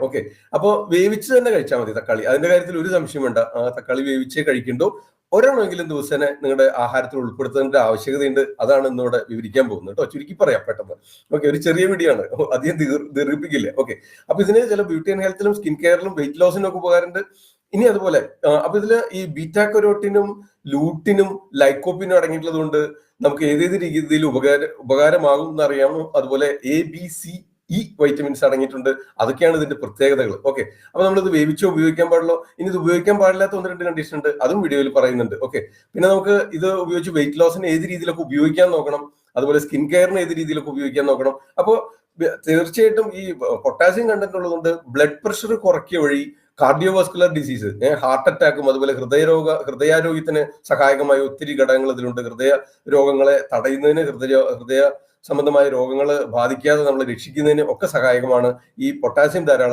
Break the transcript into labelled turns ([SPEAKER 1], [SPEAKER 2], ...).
[SPEAKER 1] Okay. അപ്പൊ വേവിച്ച് തന്നെ കഴിച്ചാൽ മതി തക്കാളി. അതിന്റെ കാര്യത്തിൽ ഒരു സംശയം വേണ്ട. തക്കാളി വേവിച്ചേ കഴിക്കണ്ടോ. ഒരെണ്ണമെങ്കിലും ദിവസേന നിങ്ങളുടെ ആഹാരത്തിൽ ഉൾപ്പെടുത്തേണ്ട ആവശ്യകതയുണ്ട്. അതാണ് ഇന്നിവിടെ വിവരിക്കാൻ പോകുന്നത് കേട്ടോ. ചുരുക്കി പറയാം പെട്ടെന്ന്. ഓക്കെ, ഒരു ചെറിയ വീഡിയോ ആണ്, അധികം ദീർഘിപ്പിക്കില്ല. ഓക്കെ, അപ്പൊ ഇതിന് ചില ബ്യൂട്ടി ആൻഡ് ഹെൽത്തിലും സ്കിൻ കെയറിലും വെയിറ്റ് ലോസിനും ഒക്കെ ഉപകാരമുണ്ട്. ഇനി അതുപോലെ അപ്പൊ ഇതില് ഈ ബീറ്റാ കരോട്ടിനും ലൂട്ടിനും ലൈക്കോപ്പിനും അടങ്ങിയിട്ടുള്ളത് കൊണ്ട് നമുക്ക് ഏതേത് രീതിയിൽ ഉപകാരമാകും എന്നറിയാമോ. അതുപോലെ A, B, C, E vitamins അടങ്ങിയിട്ടുണ്ട്. അതൊക്കെയാണ് ഇതിന്റെ പ്രത്യേകതകൾ. ഓക്കെ, അപ്പൊ നമ്മളിത് വേവിച്ച് ഉപയോഗിക്കാൻ പാടുള്ളൂ. ഇനി ഇത് ഉപയോഗിക്കാൻ പാടില്ലാത്ത 1-2 കണ്ടീഷൻ ഉണ്ട്, അതും വീഡിയോയിൽ പറയുന്നുണ്ട്. ഓക്കെ, പിന്നെ നമുക്ക് ഇത് ഉപയോഗിച്ച് വെയിറ്റ് ലോസിന് ഏത് രീതിയിലൊക്കെ ഉപയോഗിക്കാൻ നോക്കണം. അതുപോലെ സ്കിൻ കെയറിന് ഏത് രീതിയിലൊക്കെ ഉപയോഗിക്കാൻ നോക്കണം. അപ്പോൾ തീർച്ചയായിട്ടും ഈ പൊട്ടാസ്യം കണ്ടന്റ് ഉള്ളതുകൊണ്ട് ബ്ലഡ് പ്രഷർ കുറയ്ക്കുക വഴി കാർഡിയോവാസ്കുലർ ഡിസീസ്, ഹാർട്ട് അറ്റാക്കും അതുപോലെ ഹൃദയാരോഗ്യത്തിന് സഹായകമായ ഒത്തിരി ഘടകങ്ങൾ ഇതിലുണ്ട്. ഹൃദയ രോഗങ്ങളെ തടയുന്നതിന്, ഹൃദയ സംബന്ധമായ രോഗങ്ങൾ ബാധിക്കാതെ നമ്മളെ രക്ഷിക്കുന്നതിന് ഒക്കെ സഹായകമാണ് ഈ പൊട്ടാസ്യം ധാരാളം